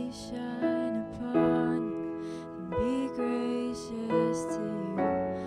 Shine upon you and be gracious to you.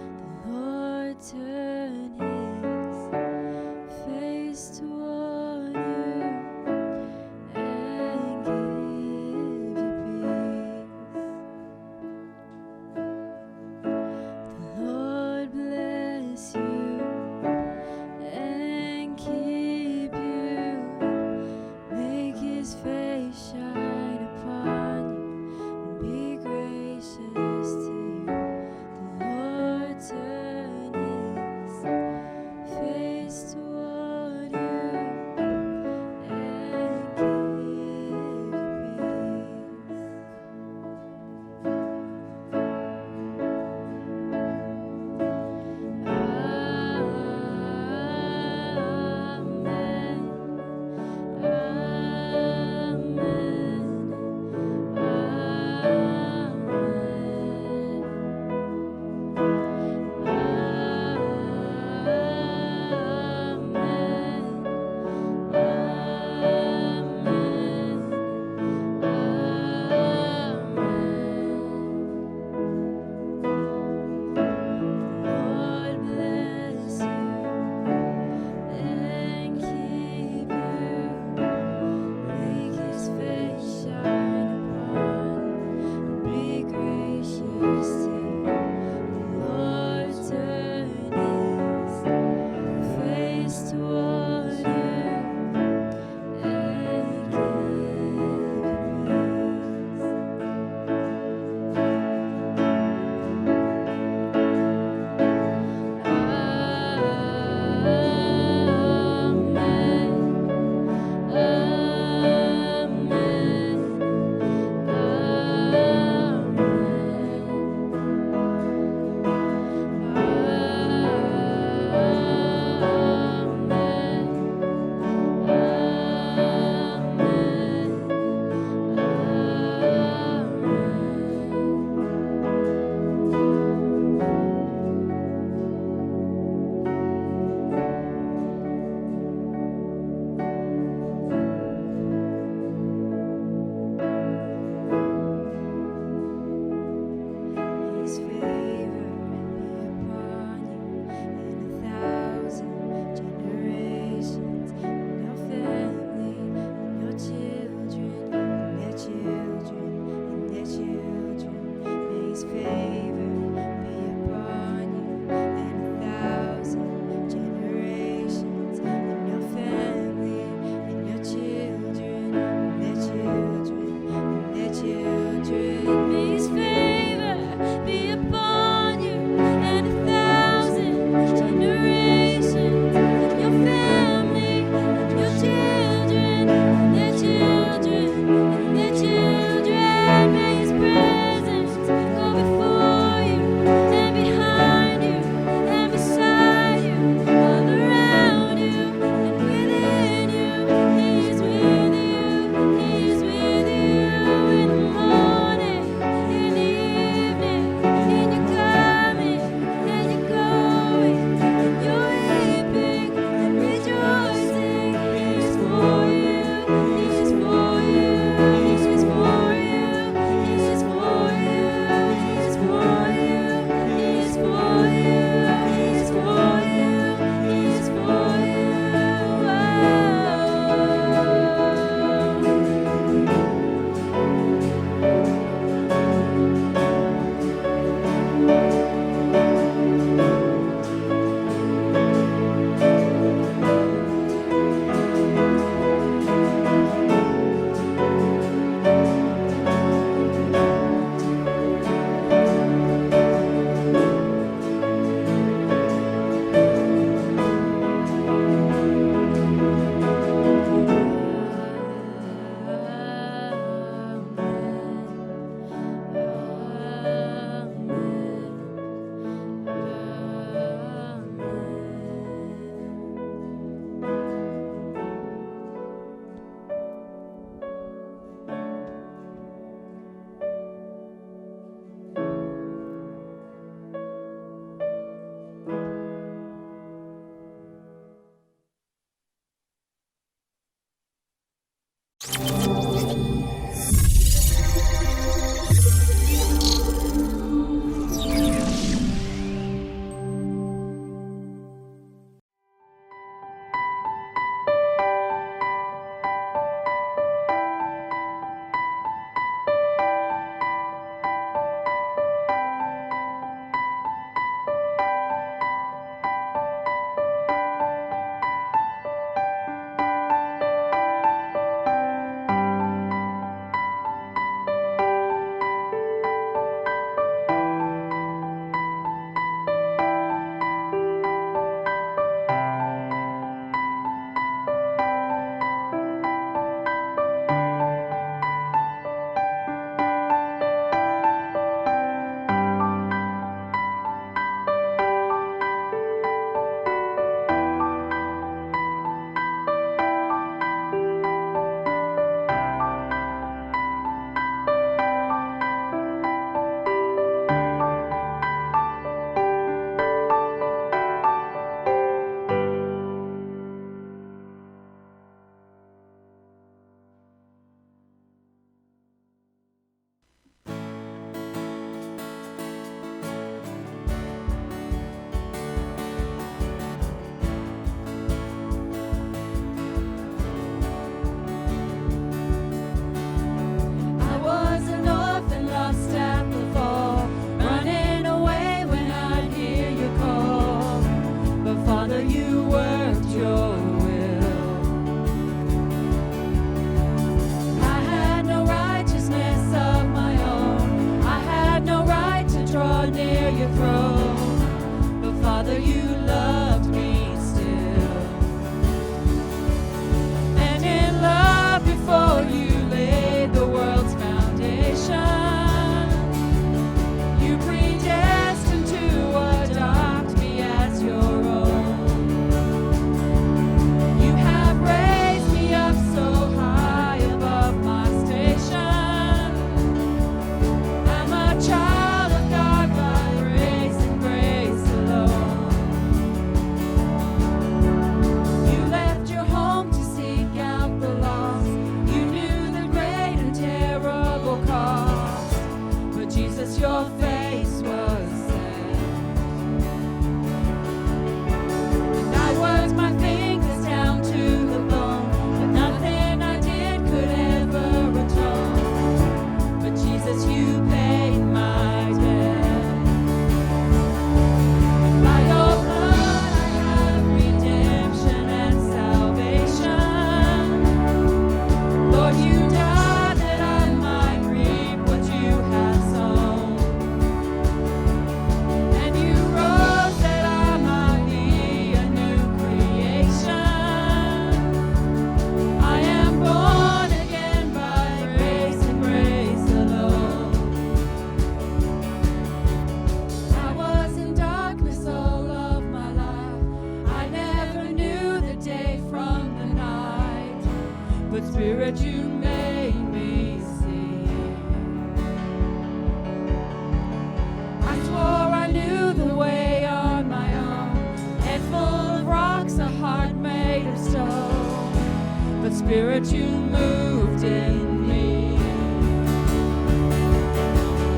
Spirit, you moved in me.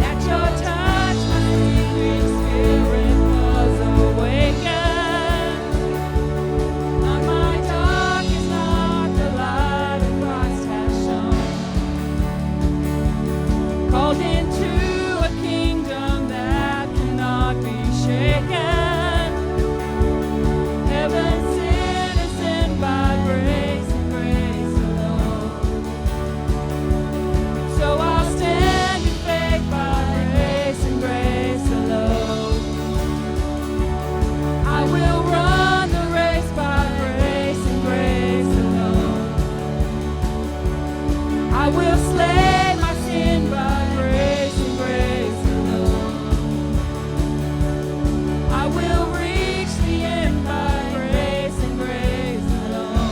At your touch, my sleeping spirit was awakened. On my darkest night, the light of Christ has shone. Called into a kingdom that cannot be shaken. Heaven sent and sent by grace and grace alone. So I'll stand in faith by grace and grace alone. I will run the race by grace and grace alone. I will slay my sin by grace and grace alone. I will reach the end by grace and grace alone.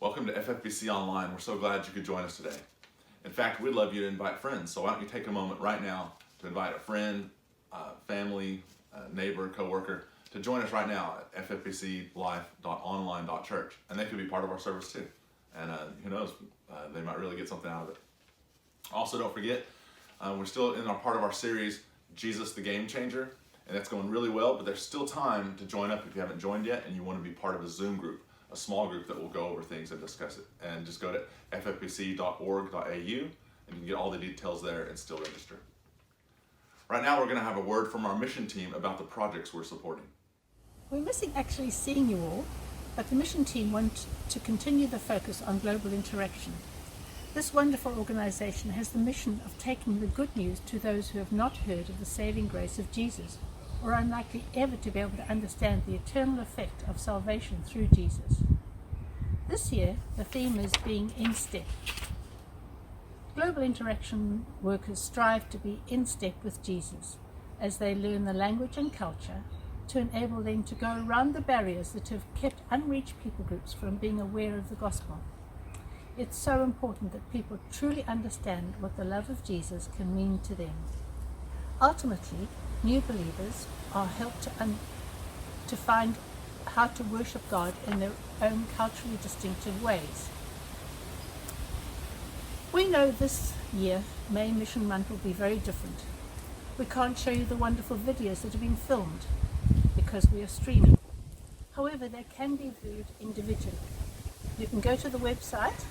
Welcome to FFBC Online. We're so glad you could join us today. In fact, we'd love you to invite friends. So why don't you take a moment right now to invite a friend, family, neighbor, coworker to join us right now at ffbclife.online.church. And they could be part of our service too. And who knows, they might really get something out of it. Also, don't forget, we're still in our part of our series, Jesus the Game Changer. And that's going really well, but there's still time to join up if you haven't joined yet and you want to be part of a Zoom group, a small group that will go over things and discuss it. And just go to ffbc.org.au and you can get all the details there and still register. Right now we're going to have a word from our mission team about the projects we're supporting. We're missing actually seeing you all, but the mission team want to continue the focus on global interaction. This wonderful organization has the mission of taking the good news to those who have not heard of the saving grace of Jesus, or are unlikely ever to be able to understand the eternal effect of salvation through Jesus. This year, the theme is being in step. Global interaction workers strive to be in step with Jesus as they learn the language and culture to enable them to go around the barriers that have kept unreached people groups from being aware of the gospel. It's so important that people truly understand what the love of Jesus can mean to them. Ultimately, new believers are helped to find how to worship God in their own culturally distinctive ways. We know this year, May Mission Month, will be very different. We can't show you the wonderful videos that have been filmed because we are streaming. However, they can be viewed individually. You can go to the website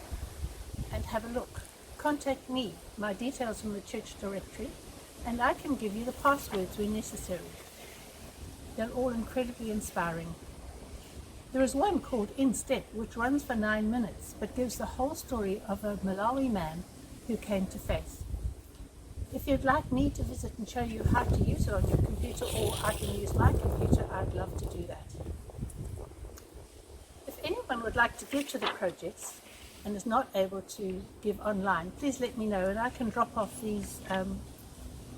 and have a look. Contact me, my details in the church directory, and I can give you the passwords when necessary. They're all incredibly inspiring. There is one called In Step, which runs for 9 minutes, but gives the whole story of a Malawi man who came to faith. If you'd like me to visit and show you how to use it on your computer, or I can use my computer, I'd love to do that. If anyone would like to give to the projects and is not able to give online, please let me know and I can drop off these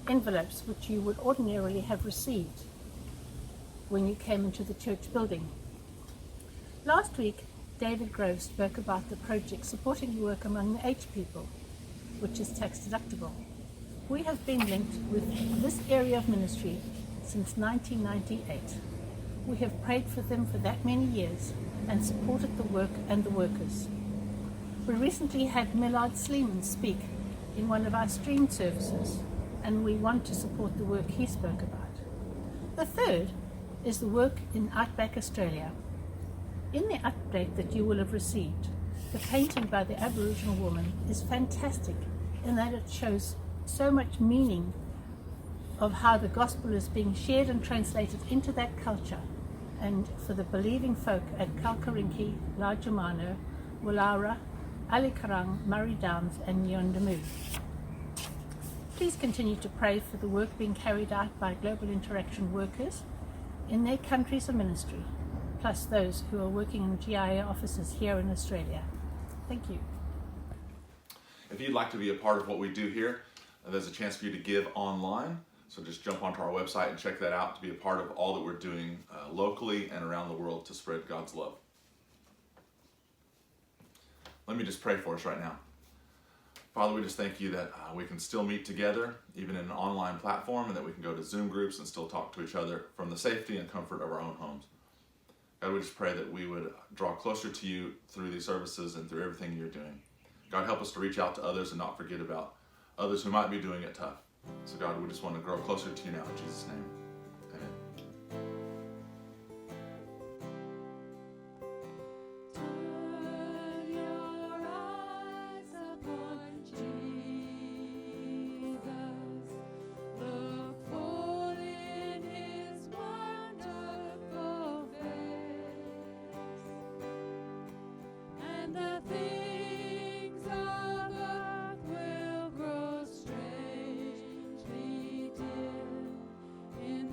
envelopes which you would ordinarily have received when you came into the church building. Last week, David Grove spoke about the project supporting the work among the H people, which is tax deductible. We have been linked with this area of ministry since 1998. We have prayed for them for that many years and supported the work and the workers. We recently had Millard Sleeman speak in one of our stream services, and we want to support the work he spoke about. The third is the work in Outback Australia. In the update that you will have received, the painting by the Aboriginal woman is fantastic in that it shows so much meaning of how the gospel is being shared and translated into that culture, and for the believing folk at Kalkarinki, Lajamano, Woolara, Alikarang, Murray Downs and Nyondamu. Please continue to pray for the work being carried out by Global Interaction workers in their countries of ministry, plus those who are working in GIA offices here in Australia. Thank you. If you'd like to be a part of what we do here, there's a chance for you to give online. So just jump onto our website and check that out to be a part of all that we're doing locally and around the world to spread God's love. Let me just pray for us right now. Father, we just thank you that we can still meet together, even in an online platform, and that we can go to Zoom groups and still talk to each other from the safety and comfort of our own homes. God, we just pray that we would draw closer to you through these services and through everything you're doing. God, help us to reach out to others and not forget about others who might be doing it tough. So God, we just want to grow closer to you now. In Jesus' name, amen. Turn your eyes upon Jesus. Look full in his wonderful face, and the things of earth will grow strangely dim in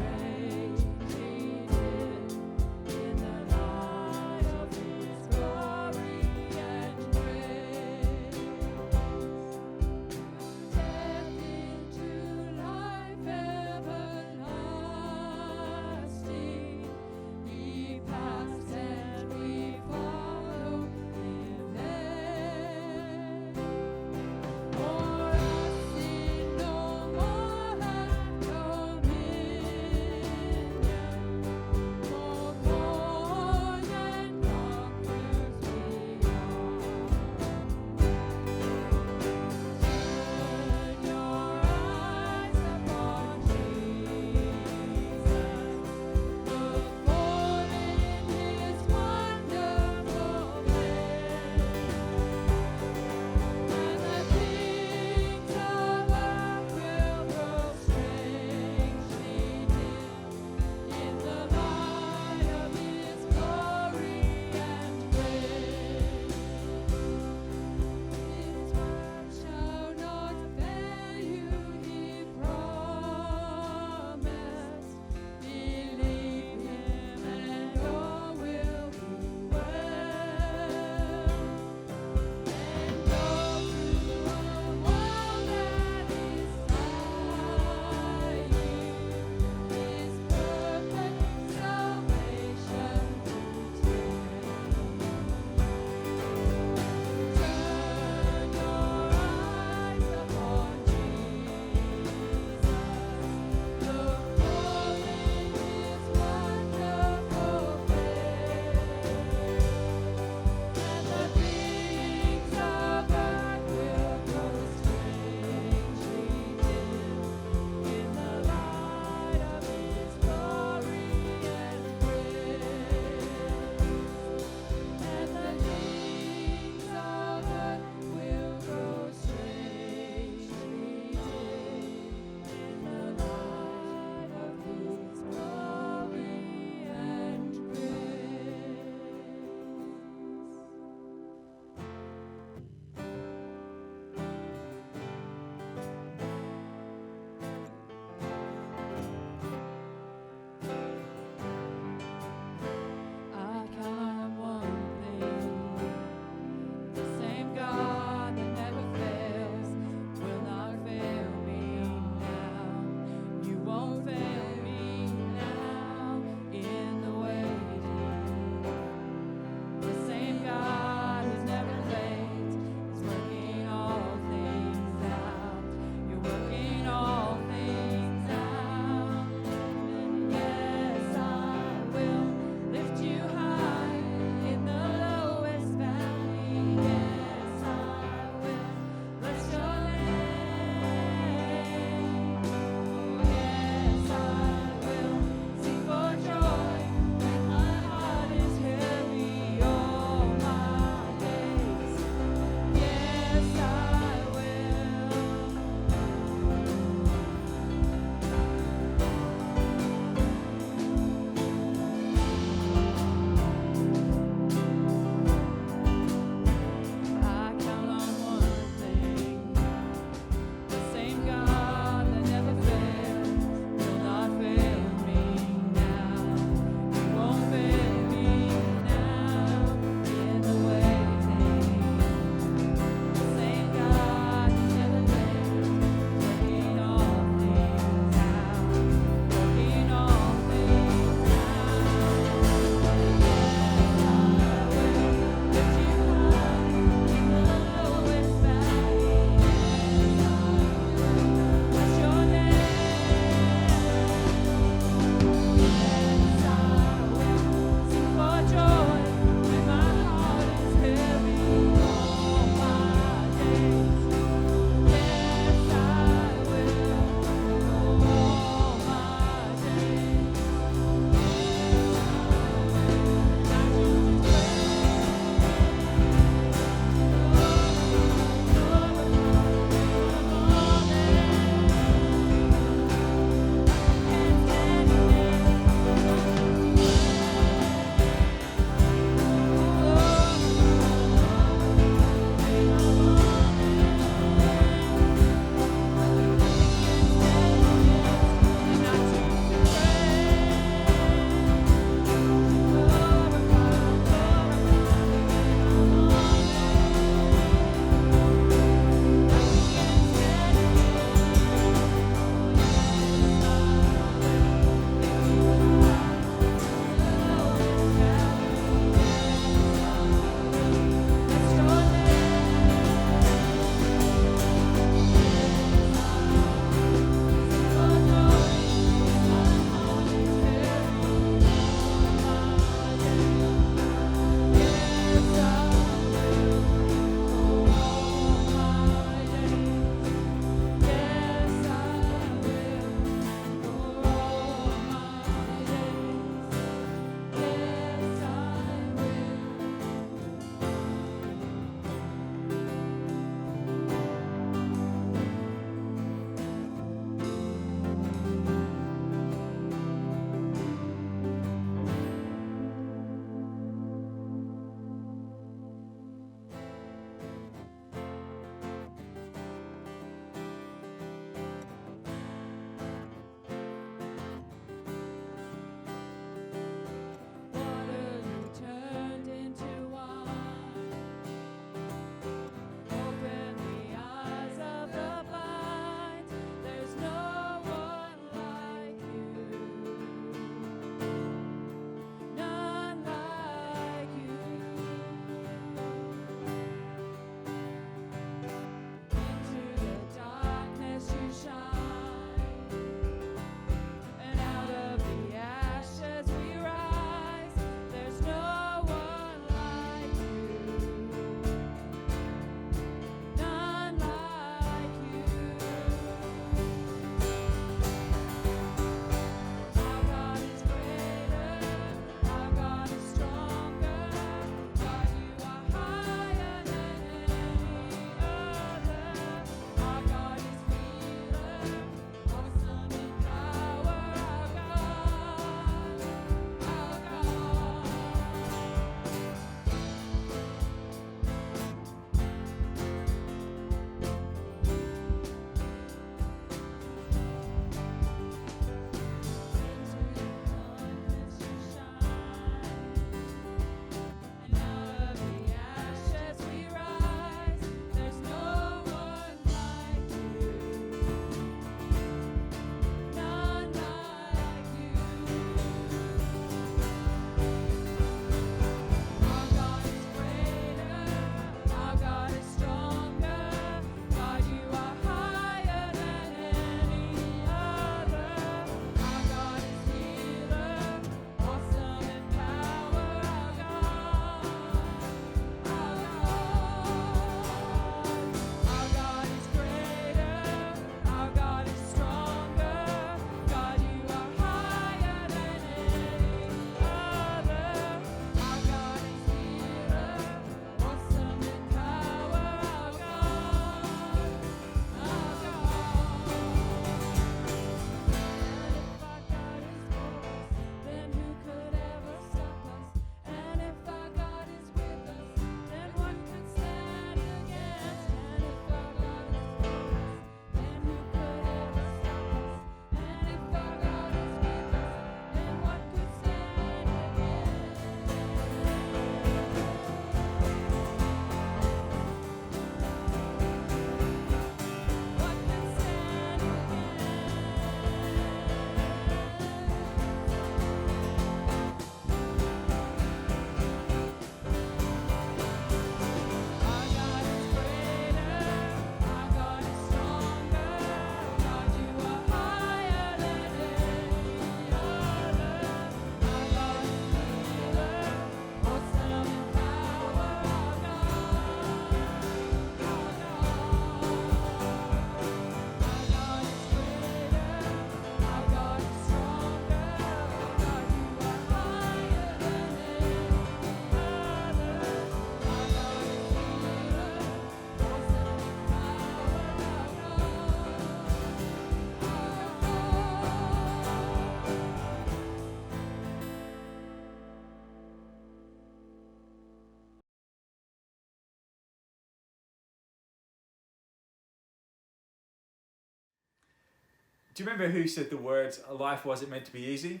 Do you remember who said the words, life wasn't meant to be easy?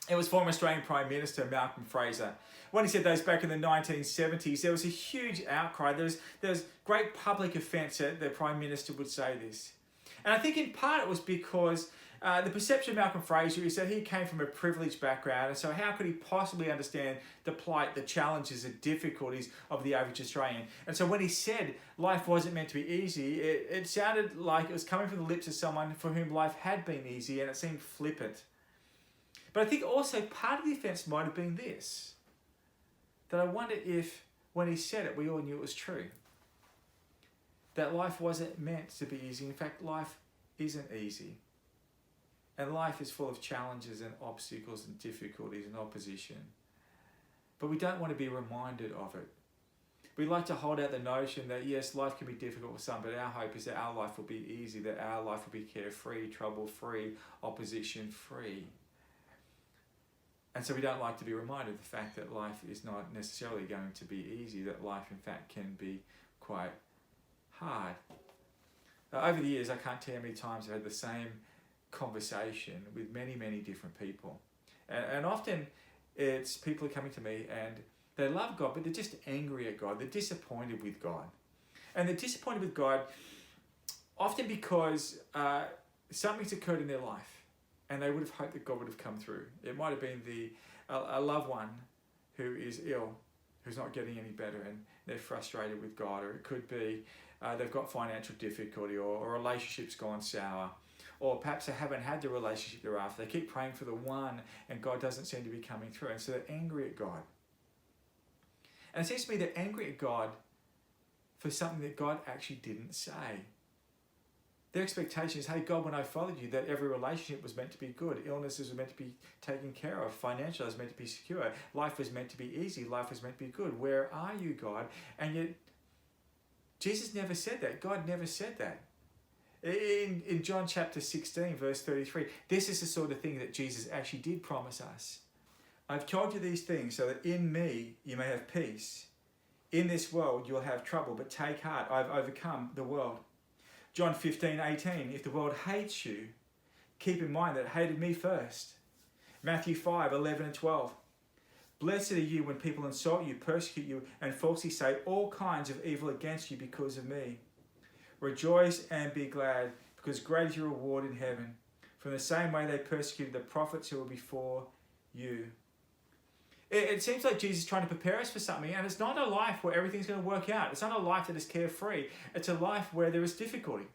It was former Australian Prime Minister Malcolm Fraser. When he said those back in the 1970s, there was a huge outcry. There was great public offence that the Prime Minister would say this. And I think in part it was because the perception of Malcolm Fraser is that he came from a privileged background, and so how could he possibly understand the plight, the challenges, the difficulties of the average Australian? And so when he said life wasn't meant to be easy, it sounded like it was coming from the lips of someone for whom life had been easy, and it seemed flippant. But I think also part of the offence might have been this, that I wonder if when he said it, we all knew it was true. That life wasn't meant to be easy. In fact, life isn't easy. And life is full of challenges and obstacles and difficulties and opposition. But we don't want to be reminded of it. We like to hold out the notion that yes, life can be difficult for some, but our hope is that our life will be easy, that our life will be carefree, trouble-free, opposition-free. And so we don't like to be reminded of the fact that life is not necessarily going to be easy, that life in fact can be quite hard. Over the years, I can't tell you how many times I've had the same conversation with many, many different people. And often it's people are coming to me and they love God, but they're just angry at God. They're disappointed with God. And they're disappointed with God often because something's occurred in their life and they would have hoped that God would have come through. It might have been a loved one who is ill, who's not getting any better, and they're frustrated with God. Or it could be they've got financial difficulty, or a relationship's gone sour. Or perhaps they haven't had the relationship they're after. They keep praying for the one and God doesn't seem to be coming through. And so they're angry at God. And it seems to me they're angry at God for something that God actually didn't say. Their expectation is, hey, God, when I followed you, that every relationship was meant to be good. Illnesses were meant to be taken care of. Financial was meant to be secure. Life was meant to be easy. Life was meant to be good. Where are you, God? And yet, Jesus never said that. God never said that. In John chapter 16, verse 33, this is the sort of thing that Jesus actually did promise us. I've told you these things so that in me you may have peace. In this world you'll have trouble, but take heart, I've overcome the world. John 15:18, if the world hates you, keep in mind that it hated me first. Matthew 5:11 and 12. Blessed are you when people insult you, persecute you, and falsely say all kinds of evil against you because of me. Rejoice and be glad, because great is your reward in heaven. From the same way they persecuted the prophets who were before you. It seems like Jesus is trying to prepare us for something, and it's not a life where everything's going to work out. It's not a life that is carefree. It's a life where there is difficulty.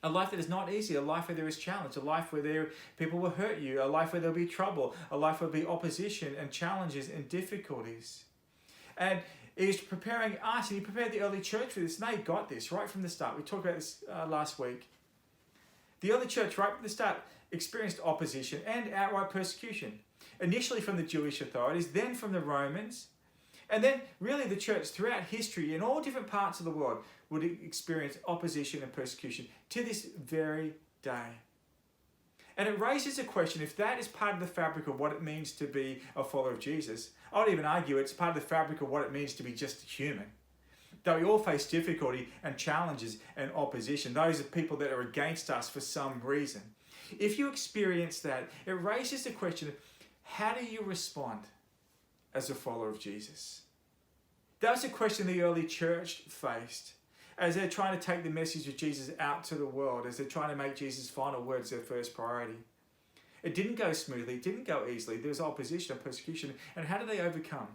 A life that is not easy, a life where there is challenge, a life where people will hurt you, a life where there'll be trouble, a life where there'll be opposition and challenges and difficulties. And He's preparing us, and He prepared the early church for this, and they got this right from the start. We talked about this last week. The early church, right from the start, experienced opposition and outright persecution. Initially from the Jewish authorities, then from the Romans, and then really the church throughout history in all different parts of the world would experience opposition and persecution to this very day. And it raises a question, if that is part of the fabric of what it means to be a follower of Jesus, I would even argue it's part of the fabric of what it means to be just human. That we all face difficulty and challenges and opposition. Those are people that are against us for some reason. If you experience that, it raises the question of how do you respond as a follower of Jesus? That was a question the early church faced as they're trying to take the message of Jesus out to the world, as they're trying to make Jesus' final words their first priority. It didn't go smoothly, it didn't go easily. There was opposition and persecution. And how did they overcome?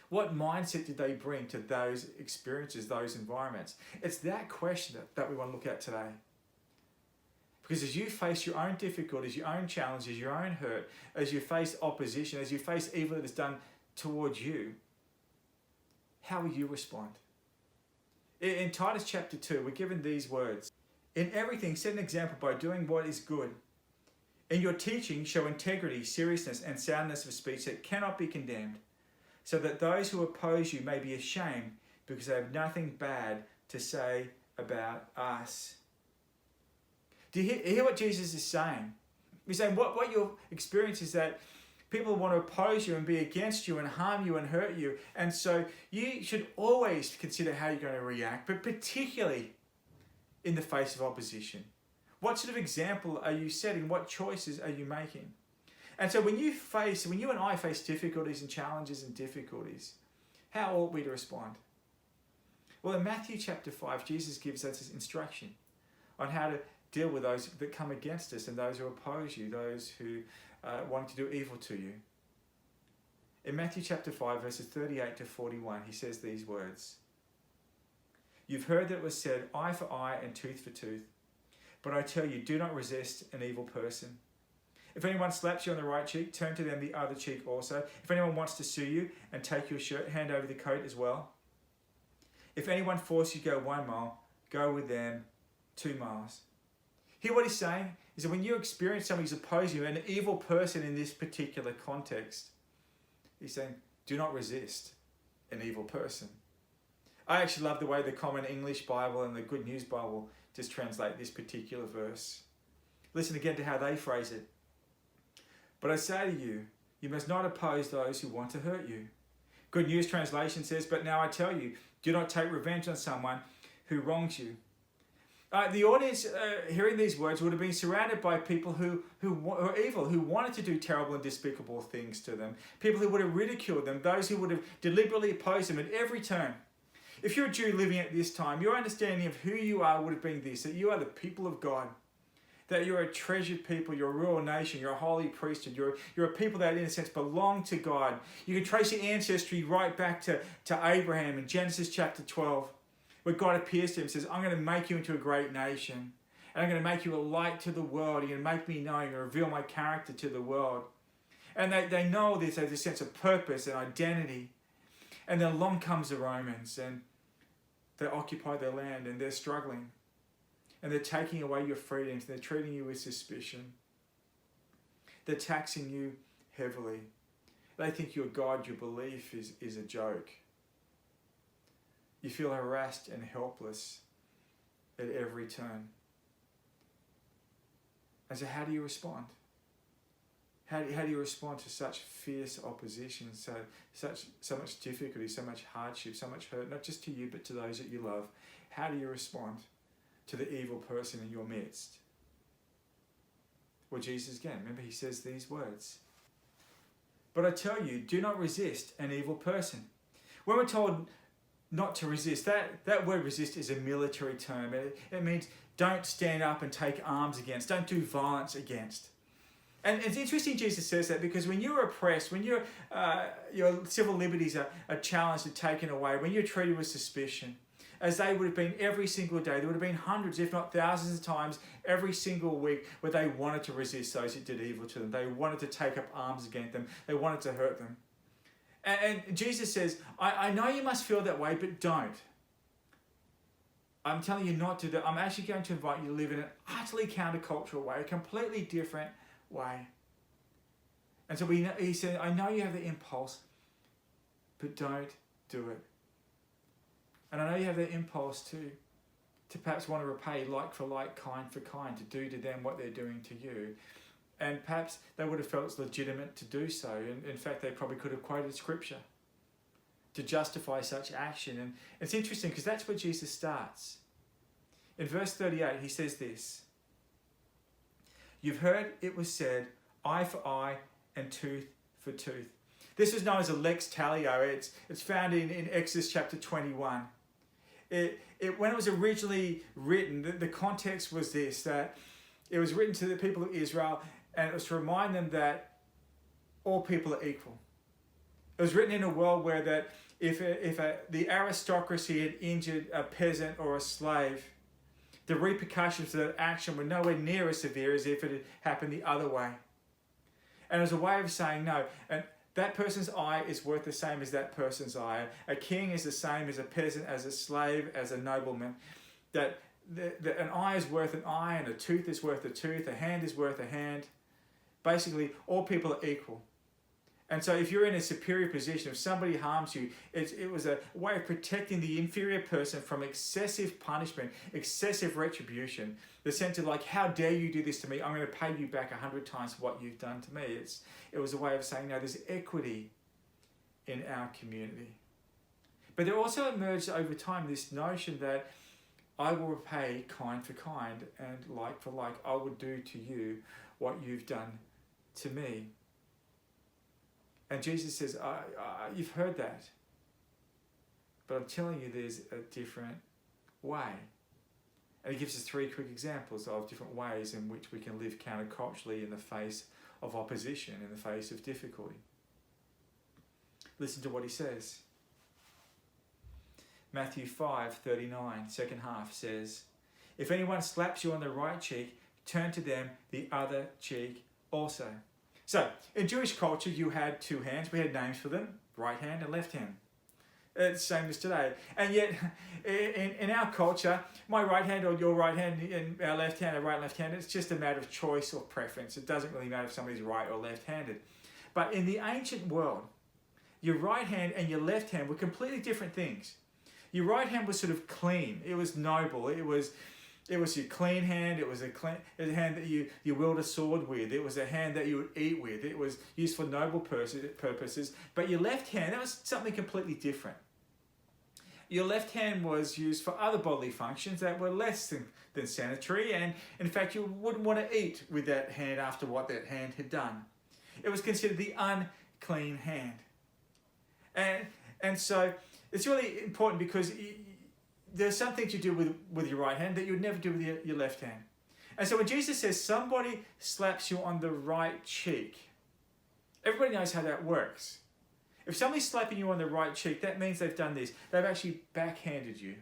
What mindset did they bring to those experiences, those environments? It's that question that we want to look at today. Because as you face your own difficulties, your own challenges, your own hurt, as you face opposition, as you face evil that is done towards you, how will you respond? In Titus chapter 2, we're given these words. In everything, set an example by doing what is good. In your teaching, show integrity, seriousness, and soundness of speech that cannot be condemned, so that those who oppose you may be ashamed because they have nothing bad to say about us. Do you hear what Jesus is saying? He's saying what you'll experience is that people want to oppose you and be against you and harm you and hurt you. And so you should always consider how you're going to react, but particularly in the face of opposition. What sort of example are you setting? What choices are you making? And so when you and I face difficulties and challenges and difficulties, how ought we to respond? Well, in Matthew chapter 5, Jesus gives us this instruction on how to deal with those that come against us and those who oppose you, those who want to do evil to you. In Matthew chapter 5, verses 38 to 41, he says these words. You've heard that it was said, eye for eye and tooth for tooth. But I tell you, do not resist an evil person. If anyone slaps you on the right cheek, turn to them the other cheek also. If anyone wants to sue you and take your shirt, hand over the coat as well. If anyone forces you to go 1 mile, go with them 2 miles. Hear what he's saying? Is that when you experience somebody who's opposing you, an evil person in this particular context, he's saying, do not resist an evil person. I actually love the way the Common English Bible and the Good News Bible just translate this particular verse. Listen again to how they phrase it. But I say to you, you must not oppose those who want to hurt you. Good News Translation says, but now I tell you, do not take revenge on someone who wrongs you. The audience hearing these words would have been surrounded by people who are evil, who wanted to do terrible and despicable things to them. People who would have ridiculed them, those who would have deliberately opposed them at every turn. If you're a Jew living at this time, your understanding of who you are would have been this, that you are the people of God, that you're a treasured people, you're a royal nation, you're a holy priesthood, you're a people that in a sense belong to God. You can trace your ancestry right back to Abraham in Genesis chapter 12, where God appears to him and says, I'm going to make you into a great nation, and I'm going to make you a light to the world, you're going to make me known, you're going to reveal my character to the world. And they know this as a sense of purpose and identity. And then along comes the Romans, and they occupy their land, and they're struggling. And they're taking away your freedoms. They're treating you with suspicion. They're taxing you heavily. They think your God, your belief is a joke. You feel harassed and helpless at every turn. And so how do you respond? How do you respond to such fierce opposition, so much difficulty, so much hardship, so much hurt, not just to you, but to those that you love? How do you respond to the evil person in your midst? Well, Jesus, again, remember he says these words. But I tell you, do not resist an evil person. When we're told not to resist, that word resist is a military term. It means don't stand up and take arms against, don't do violence against. And it's interesting Jesus says that because when you're oppressed, when your civil liberties are challenged and taken away, when you're treated with suspicion, as they would have been every single day, there would have been hundreds, if not thousands of times every single week where they wanted to resist those who did evil to them. They wanted to take up arms against them. They wanted to hurt them. And Jesus says, I know you must feel that way, but don't. I'm telling you not to do. I'm actually going to invite you to live in an utterly countercultural way, a completely different way. And so he said, I know you have the impulse, but don't do it. And I know you have the impulse to perhaps want to repay like for like, kind for kind, to do to them what they're doing to you. And perhaps they would have felt it's legitimate to do so. And in fact, they probably could have quoted scripture to justify such action. And it's interesting because that's where Jesus starts. In verse 38, he says this. You've heard it was said, eye for eye and tooth for tooth. This is known as a lex talio. It's found in Exodus chapter 21. When it was originally written, the context was this, that it was written to the people of Israel, and it was to remind them that all people are equal. It was written in a world where that if the aristocracy had injured a peasant or a slave, the repercussions of that action were nowhere near as severe as if it had happened the other way. And it was a way of saying no. And that person's eye is worth the same as that person's eye. A king is the same as a peasant, as a slave, as a nobleman. That an eye is worth an eye, and a tooth is worth a tooth, a hand is worth a hand. Basically, all people are equal. And so if you're in a superior position, if somebody harms you, it was a way of protecting the inferior person from excessive punishment, excessive retribution. The sense of like, how dare you do this to me? I'm going to pay you back 100 times what you've done to me. It was a way of saying, no, there's equity in our community. But there also emerged over time this notion that I will repay kind for kind and like for like. I will do to you what you've done to me. And Jesus says, you've heard that. But I'm telling you, there's a different way. And he gives us 3 quick examples of different ways in which we can live counterculturally in the face of opposition, in the face of difficulty. Listen to what he says. Matthew 5:39, second half says, if anyone slaps you on the right cheek, turn to them the other cheek also. So, in Jewish culture, you had 2 hands. We had names for them, right hand and left hand. It's the same as today. And yet, in our culture, my right hand or your right hand and our left hand or right and left hand, it's just a matter of choice or preference. It doesn't really matter if somebody's right or left-handed. But in the ancient world, your right hand and your left hand were completely different things. Your right hand was sort of clean. It was noble. It was your clean hand. It was a hand that you wield a sword with. It was a hand that you would eat with. It was used for noble purposes. But your left hand, that was something completely different. Your left hand was used for other bodily functions that were less than sanitary, and in fact you wouldn't want to eat with that hand after what that hand had done. It was considered the unclean hand. And so it's really important because there's some things you do with your right hand that you would never do with your left hand. And so when Jesus says somebody slaps you on the right cheek, everybody knows how that works. If somebody's slapping you on the right cheek, that means they've done this. They've actually backhanded you.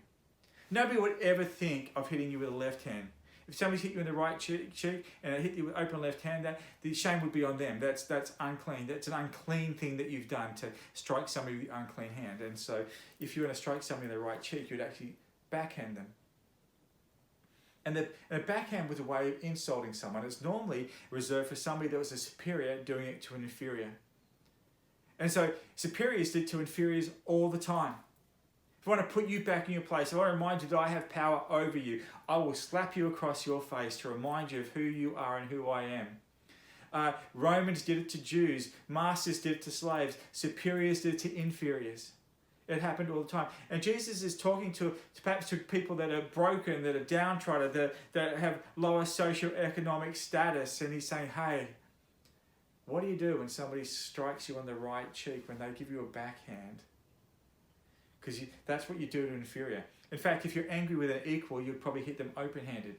Nobody would ever think of hitting you with a left hand. If somebody's hit you in the right cheek and they hit you with open left hand, the shame would be on them. That's unclean. That's an unclean thing that you've done to strike somebody with the unclean hand. And so if you were going to strike somebody in the right cheek, you'd actually backhand them. And a backhand was a way of insulting someone. It's normally reserved for somebody that was a superior doing it to an inferior. And so superiors did to inferiors all the time. If I want to put you back in your place, if I want to remind you that I have power over you, I will slap you across your face to remind you of who you are and who I am. Romans did it to Jews. Masters did it to slaves. Superiors did it to inferiors. It happened all the time. And Jesus is talking to perhaps to people that are broken, that are downtrodden, that have lower socioeconomic status. And he's saying, hey, what do you do when somebody strikes you on the right cheek, when they give you a backhand? Because that's what you do to an inferior. In fact, if you're angry with an equal, you'd probably hit them open-handed.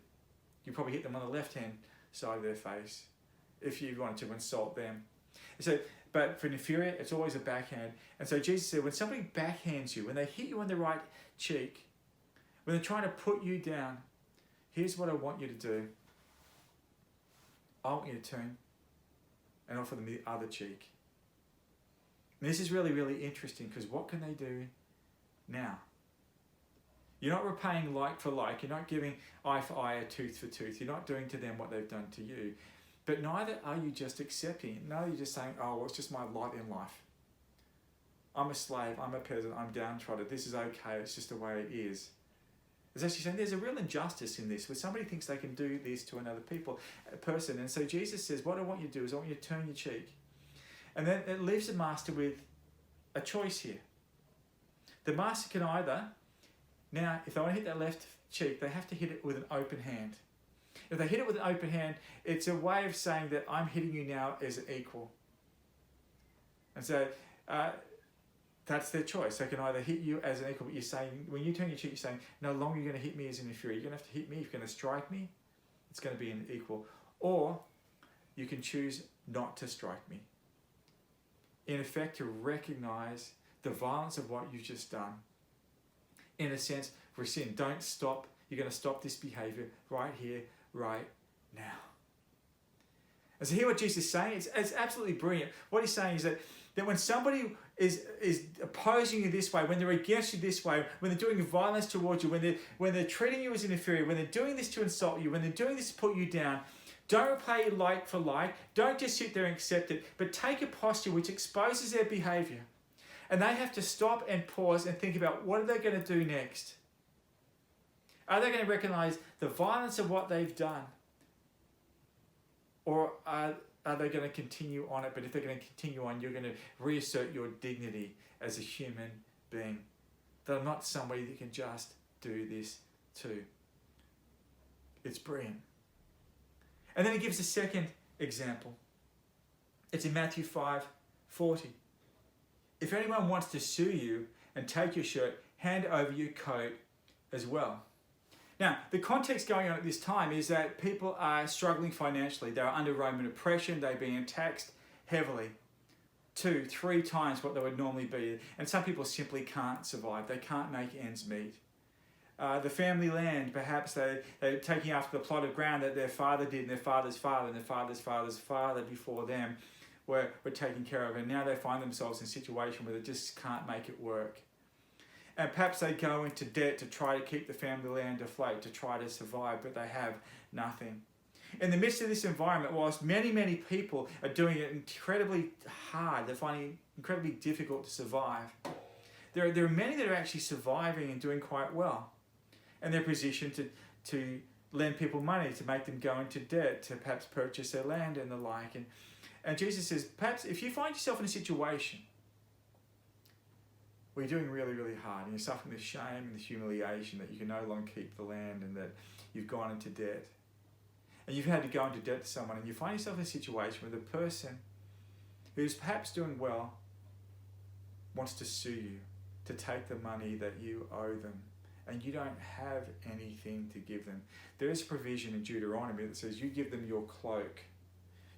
You'd probably hit them on the left-hand side of their face if you wanted to insult them. So, but for an inferior, it's always a backhand. And so Jesus said, when somebody backhands you, when they hit you on the right cheek, when they're trying to put you down, here's what I want you to do. I want you to turn and offer them the other cheek. And this is really, really interesting because what can they do now? You're not repaying like for like. You're not giving eye for eye, a tooth for tooth. You're not doing to them what they've done to you. But neither are you just accepting. No, you're just saying, oh, well, it's just my lot in life. I'm a slave. I'm a peasant. I'm downtrodden. This is okay. It's just the way it is. It's actually saying there's a real injustice in this where somebody thinks they can do this to another person. And so Jesus says, what I want you to do is I want you to turn your cheek. And then it leaves the master with a choice here. The master can either, now if they want to hit that left cheek, they have to hit it with an open hand. If they hit it with an open hand, it's a way of saying that I'm hitting you now as an equal. And so that's their choice. They can either hit you as an equal, but you're saying, when you turn your cheek, you're saying, no longer you're going to hit me as an inferior. You're going to have to hit me. If you're going to strike me, it's going to be an equal. Or you can choose not to strike me. In effect, to recognize the violence of what you've just done. In a sense, for sin, don't stop. You're going to stop this behavior right here, right now. And so hear what Jesus is saying. It's absolutely brilliant. What he's saying is that when somebody is opposing you this way, when they're against you this way, when they're doing violence towards you, when they're treating you as an inferior, when they're doing this to insult you, when they're doing this to put you down, don't repay like for like. Don't just sit there and accept it, but take a posture which exposes their behavior. And they have to stop and pause and think about what are they going to do next? Are they going to recognize the violence of what they've done? Or are they going to continue on it? But if they're going to continue on, you're going to reassert your dignity as a human being. That I'm not somebody that can just do this too. It's brilliant. And then he gives a second example. It's in Matthew 5:40. If anyone wants to sue you and take your shirt, hand over your coat as well. Now, the context going on at this time is that people are struggling financially. They're under Roman oppression. They're being taxed heavily. 2-3 times what they would normally be. And some people simply can't survive. They can't make ends meet. The family land, perhaps they're taking after the plot of ground that their father did, and their father's father, and their father's father's father before them were taken care of. And now they find themselves in a situation where they just can't make it work. And perhaps they go into debt to try to keep the family land afloat, to try to survive, but they have nothing. In the midst of this environment, whilst many, many people are doing it incredibly hard, they're finding it incredibly difficult to survive, there are many that are actually surviving and doing quite well. And they're positioned to lend people money, to make them go into debt, to perhaps purchase their land and the like. And Jesus says, perhaps if you find yourself in a situation where you're doing really, really hard and you're suffering the shame and the humiliation that you can no longer keep the land and that you've gone into debt, and you've had to go into debt to someone, and you find yourself in a situation where the person who's perhaps doing well wants to sue you to take the money that you owe them, and you don't have anything to give them. There is a provision in Deuteronomy that says you give them your cloak.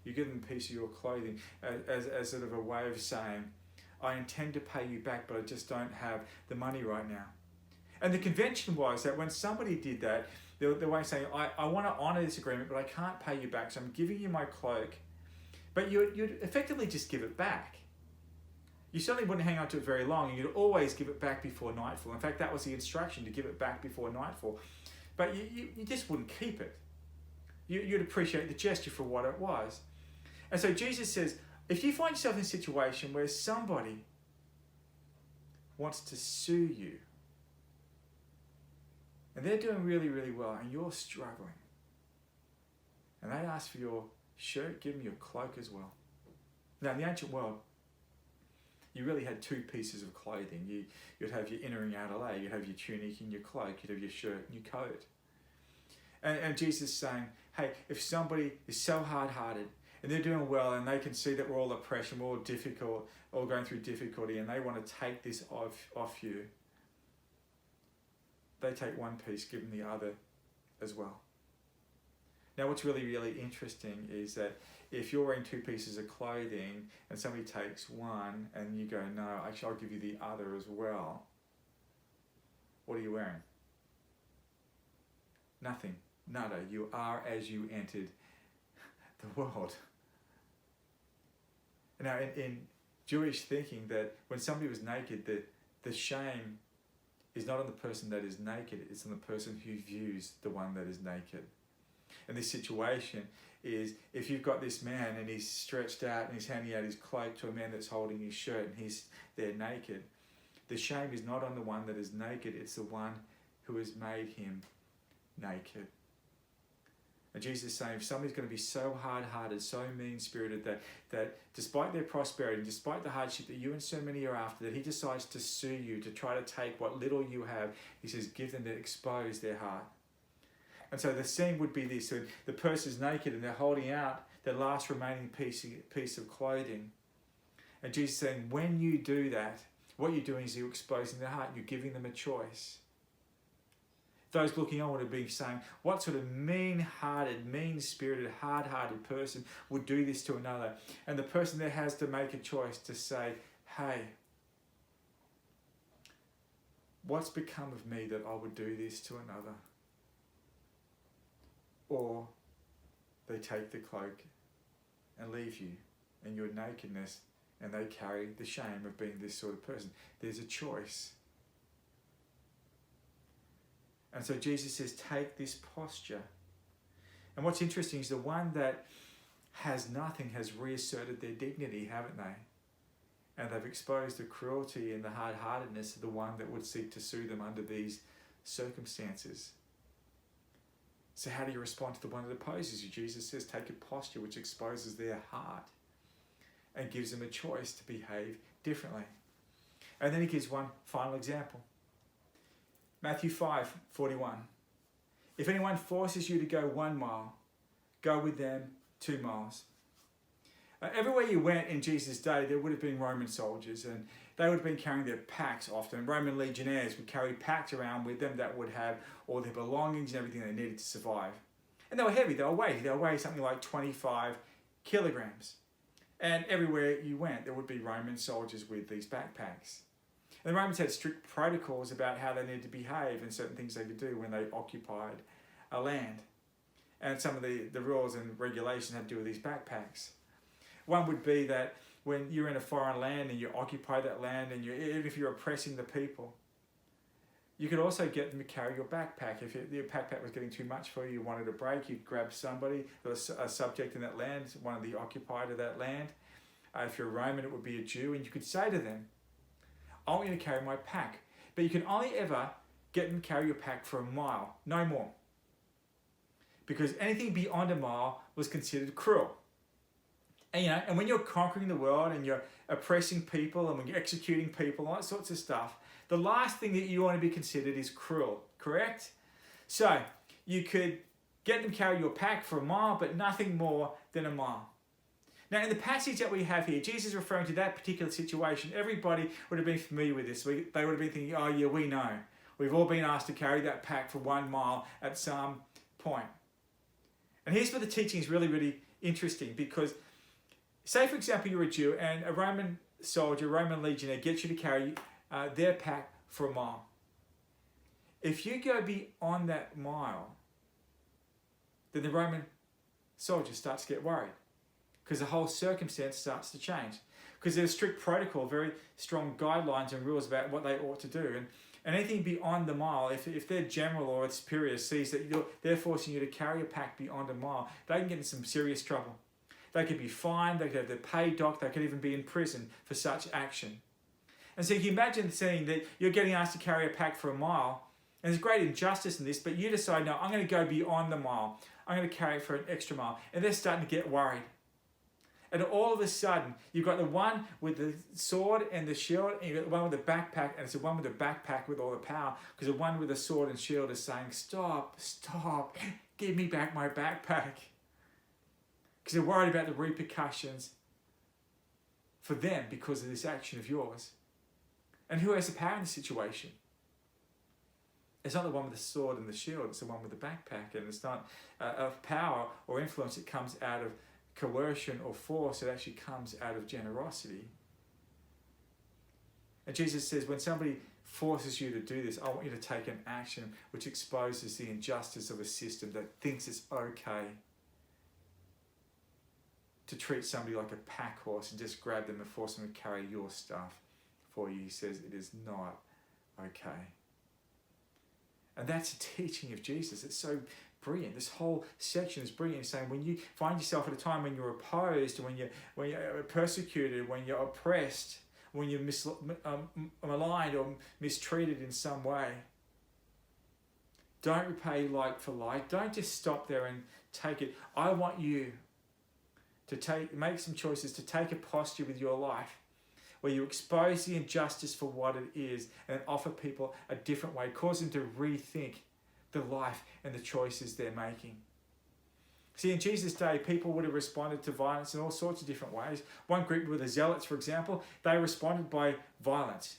You give them a piece of your clothing as sort of a way of saying, I intend to pay you back, but I just don't have the money right now. And the convention was that when somebody did that, they were saying, I want to honour this agreement, but I can't pay you back, so I'm giving you my cloak. But you'd effectively just give it back. You certainly wouldn't hang on to it very long. You'd always give it back before nightfall. In fact, that was the instruction, to give it back before nightfall. But you just wouldn't keep it. You'd appreciate the gesture for what it was. And so Jesus says, if you find yourself in a situation where somebody wants to sue you, and they're doing really, really well, and you're struggling, and they ask for your shirt, give them your cloak as well. Now, in the ancient world, you really had two pieces of clothing. You'd have your inner and outer layer. You'd have your tunic and your cloak. You'd have your shirt and your coat. And Jesus is saying, hey, if somebody is so hard-hearted and they're doing well and they can see that we're all oppression, we're all difficult, all going through difficulty, and they want to take this off you, they take one piece, give them the other as well. Now, what's really, really interesting is that if you're wearing two pieces of clothing and somebody takes one and you go, no, actually I'll give you the other as well, what are you wearing? Nothing. Nada. You are as you entered the world. Now, in Jewish thinking, that when somebody was naked, the shame is not on the person that is naked, it's on the person who views the one that is naked. And this situation is, if you've got this man and he's stretched out and he's handing out his cloak to a man that's holding his shirt and he's there naked, the shame is not on the one that is naked, it's the one who has made him naked. And Jesus is saying, if somebody's going to be so hard-hearted, so mean-spirited, that despite their prosperity, and despite the hardship that you and so many are after, that he decides to sue you, to try to take what little you have, he says, give them to expose their heart. And so the scene would be this: so the person's naked and they're holding out their last remaining piece of clothing. And Jesus is saying, when you do that, what you're doing is you're exposing their heart, you're giving them a choice. Those looking on would have been saying, what sort of mean-hearted, mean-spirited, hard-hearted person would do this to another? And the person there has to make a choice to say, hey, what's become of me that I would do this to another? Or they take the cloak and leave you in your nakedness, and they carry the shame of being this sort of person. There's a choice. And so Jesus says, take this posture. And what's interesting is the one that has nothing has reasserted their dignity, haven't they? And they've exposed the cruelty and the hard-heartedness of the one that would seek to sue them under these circumstances. So how do you respond to the one that opposes you? Jesus says, take a posture which exposes their heart and gives them a choice to behave differently. And then he gives one final example. Matthew 5:41. If anyone forces you to go 1 mile, go with them 2 miles. Everywhere you went in Jesus' day, there would have been Roman soldiers, and they would have been carrying their packs often. Roman legionnaires would carry packs around with them that would have all their belongings and everything they needed to survive. And they were heavy, they were weighty. They would weigh something like 25 kilograms. And everywhere you went, there would be Roman soldiers with these backpacks. And the Romans had strict protocols about how they needed to behave and certain things they could do when they occupied a land. And some of the rules and regulations had to do with these backpacks. One would be that when you're in a foreign land and you occupy that land, and even if you're oppressing the people, you could also get them to carry your backpack. If your backpack was getting too much for you, you wanted a break, you'd grab somebody that was a subject in that land, one of the occupied of that land. If you're a Roman, it would be a Jew, and you could say to them, I want you to carry my pack. But you can only ever get them to carry your pack for 1 mile, no more. Because anything beyond 1 mile was considered cruel. And when you're conquering the world and you're oppressing people and when you're executing people, all that sorts of stuff, the last thing that you want to be considered is cruel, correct? So you could get them to carry your pack for 1 mile, but nothing more than 1 mile. Now, in the passage that we have here, Jesus is referring to that particular situation. Everybody would have been familiar with this. They would have been thinking, oh yeah, we know. We've all been asked to carry that pack for 1 mile at some point. And here's where the teaching is really, really interesting, because say, for example, you're a Jew and a Roman soldier, a Roman legionnaire gets you to carry their pack for 1 mile. If you go beyond that mile, then the Roman soldier starts to get worried, because the whole circumstance starts to change. Because there's strict protocol, very strong guidelines and rules about what they ought to do. And anything beyond the mile, if their general or a superior sees that they're forcing you to carry a pack beyond 1 mile, they can get in some serious trouble. They could be fined, they could have their pay docked, they could even be in prison for such action. And so you can imagine seeing that you're getting asked to carry a pack for 1 mile, and there's great injustice in this, but you decide, no, I'm going to go beyond the mile. I'm going to carry it for an extra mile. And they're starting to get worried. And all of a sudden, you've got the one with the sword and the shield, and you've got the one with the backpack, and it's the one with the backpack with all the power, because the one with the sword and shield is saying, stop, give me back my backpack. Because they're worried about the repercussions for them because of this action of yours. And who has the power in the situation? It's not the one with the sword and the shield, it's the one with the backpack. And it's not of power or influence that comes out of coercion or force, it actually comes out of generosity. And Jesus says, when somebody forces you to do this, I want you to take an action which exposes the injustice of a system that thinks it's okay to treat somebody like a pack horse and just grab them and force them to carry your stuff for you. He says it is not okay. And that's a teaching of Jesus. It's so brilliant. This whole section is brilliant, saying when you find yourself at a time when you're opposed, when you're persecuted, when you're oppressed, when you're maligned or mistreated in some way, don't repay like for like. Don't just stop there and take it. I want you to make some choices, to take a posture with your life where you expose the injustice for what it is and offer people a different way, cause them to rethink the life and the choices they're making. See, in Jesus' day, people would have responded to violence in all sorts of different ways. One group were the Zealots, for example. They responded by violence.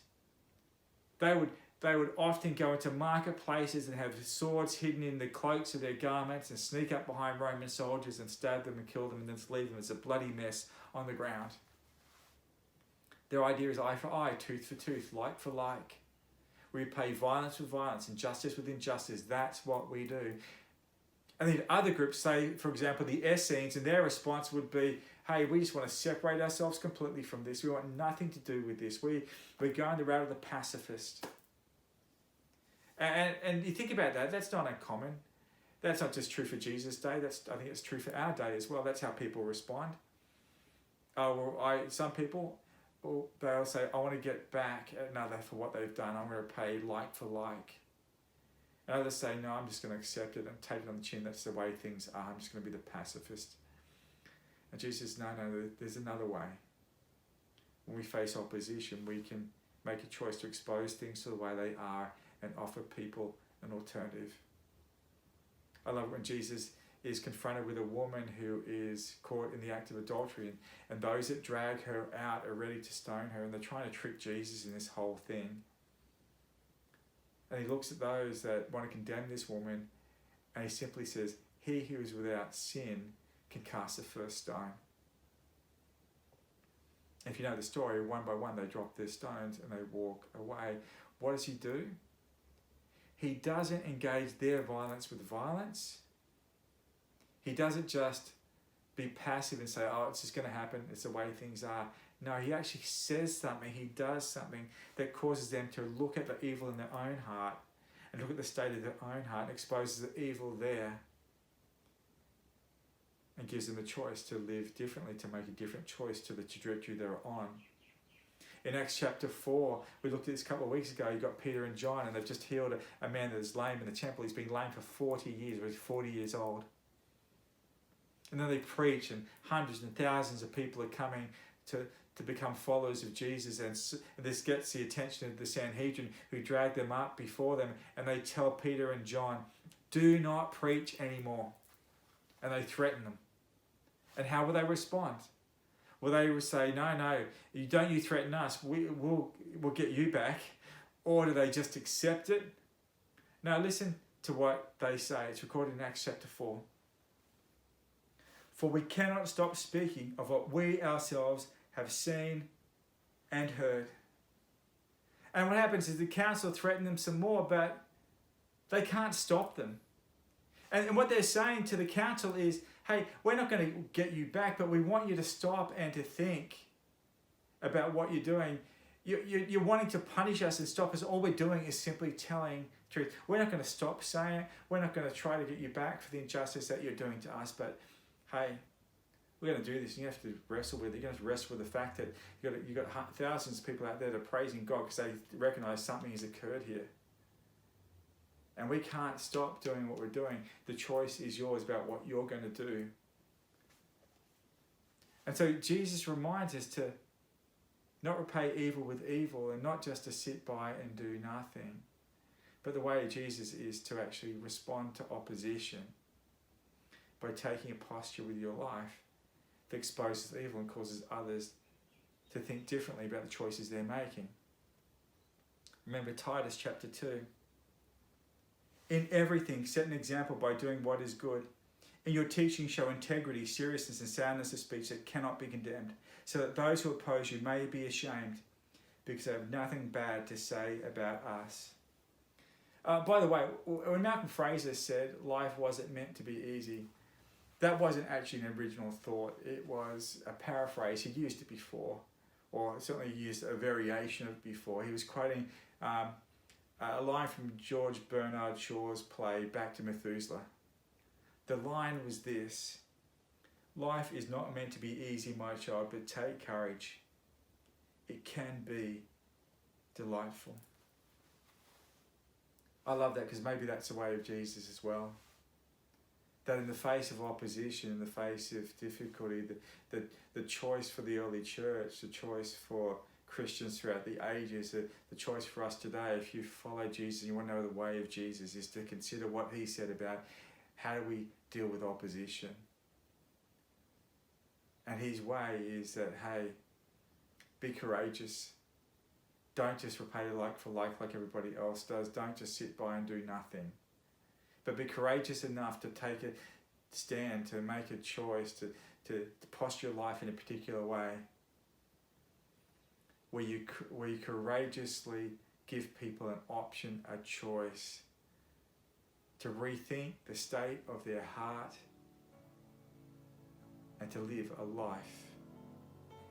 They would often go into marketplaces and have swords hidden in the cloaks of their garments and sneak up behind Roman soldiers and stab them and kill them and then leave them as a bloody mess on the ground. Their idea is eye for eye, tooth for tooth, like for like. We repay violence with violence, injustice with injustice. That's what we do. And then other groups, say, for example, the Essenes, and their response would be, hey, we just want to separate ourselves completely from this. We want nothing to do with this. We're going the route of the pacifist. And you think about that, that's not uncommon. That's not just true for Jesus' day. I think it's true for our day as well. That's how people respond. Some people, they'll say, I want to get back at another for what they've done. I'm going to pay like for like. And others say, no, I'm just going to accept it and take it on the chin. That's the way things are. I'm just going to be the pacifist. And Jesus says, no, there's another way. When we face opposition, we can make a choice to expose things to the way they are and offer people an alternative. I love it when Jesus is confronted with a woman who is caught in the act of adultery, and those that drag her out are ready to stone her, and they're trying to trick Jesus in this whole thing. And he looks at those that want to condemn this woman, and he simply says, "He who is without sin can cast the first stone." If you know the story, one by one they drop their stones and they walk away. What does he do? He doesn't engage their violence with violence. He doesn't just be passive and say, "Oh, it's just going to happen, it's the way things are." No, he actually says something, he does something that causes them to look at the evil in their own heart and look at the state of their own heart and exposes the evil there and gives them a choice to live differently, to make a different choice to the trajectory they're on. In Acts chapter 4, we looked at this a couple of weeks ago, you've got Peter and John, and they've just healed a man that is lame in the temple. He's been lame for 40 years, he's 40 years old. And then they preach, and hundreds and thousands of people are coming to become followers of Jesus, and this gets the attention of the Sanhedrin, who drag them up before them, and they tell Peter and John, "Do not preach anymore." And they threaten them. And how will they respond? Will they say, no, don't you threaten us, we'll get you back? Or do they just accept it? Now listen to what they say. It's recorded in Acts chapter 4. "For we cannot stop speaking of what we ourselves have seen and heard." And what happens is the council threaten them some more, but they can't stop them. And what they're saying to the council is, "Hey, we're not going to get you back, but we want you to stop and to think about what you're doing. You're wanting to punish us and stop us. All we're doing is simply telling truth. We're not going to stop saying it. We're not going to try to get you back for the injustice that you're doing to us, but hey, we're going to do this. You have to wrestle with it. You're going to have to wrestle with the fact that you've got thousands of people out there that are praising God because they recognize something has occurred here. And we can't stop doing what we're doing. The choice is yours about what you're going to do." And so Jesus reminds us to not repay evil with evil, and not just to sit by and do nothing. But the way of Jesus is to actually respond to opposition by taking a posture with your life that exposes evil and causes others to think differently about the choices they're making. Remember Titus chapter 2. "In everything, set an example by doing what is good. In your teaching, show integrity, seriousness, and soundness of speech that cannot be condemned, so that those who oppose you may be ashamed, because they have nothing bad to say about us." By the way, when Malcolm Fraser said life wasn't meant to be easy, that wasn't actually an original thought. It was a paraphrase. He used it before, or certainly used a variation of it before. He was quoting a line from George Bernard Shaw's play Back to Methuselah. The line was this: "Life is not meant to be easy, my child, but take courage. It can be delightful." I love that, because maybe that's the way of Jesus as well. That in the face of opposition, in the face of difficulty, the choice for the early church, the choice for Christians throughout the ages, the choice for us today, if you follow Jesus and you want to know the way of Jesus, is to consider what he said about how do we deal with opposition. And his way is that, hey, be courageous. Don't just repay like for like everybody else does. Don't just sit by and do nothing. But be courageous enough to take a stand, to make a choice, to posture your life in a particular way, where you courageously give people an option, a choice, to rethink the state of their heart and to live a life,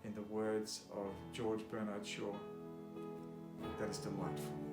in the words of George Bernard Shaw, that is delightful.